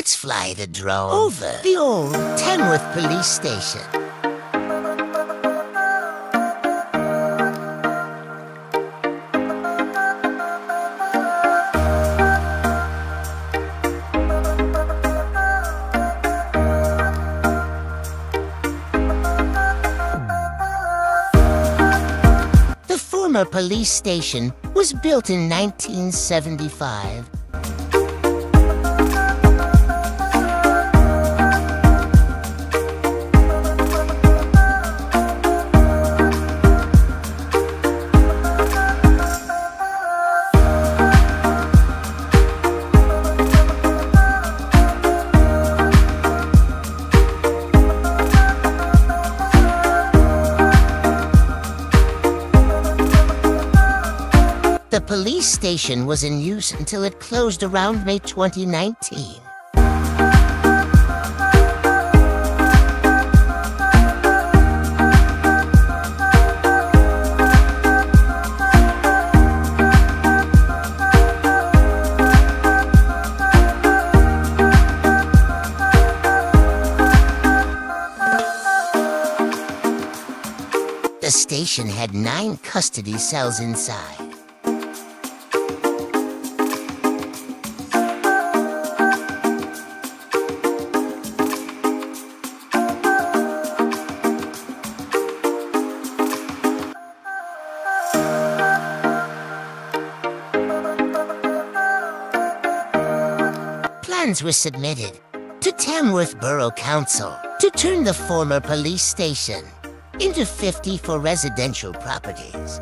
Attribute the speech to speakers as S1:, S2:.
S1: Let's fly the drone over the old Tamworth Police Station. The former police station was built in 1975. The police station was in use until it closed around May 2019. The station had 9 custody cells inside. Plans were submitted to Tamworth Borough Council to turn the former police station into 50 for residential properties.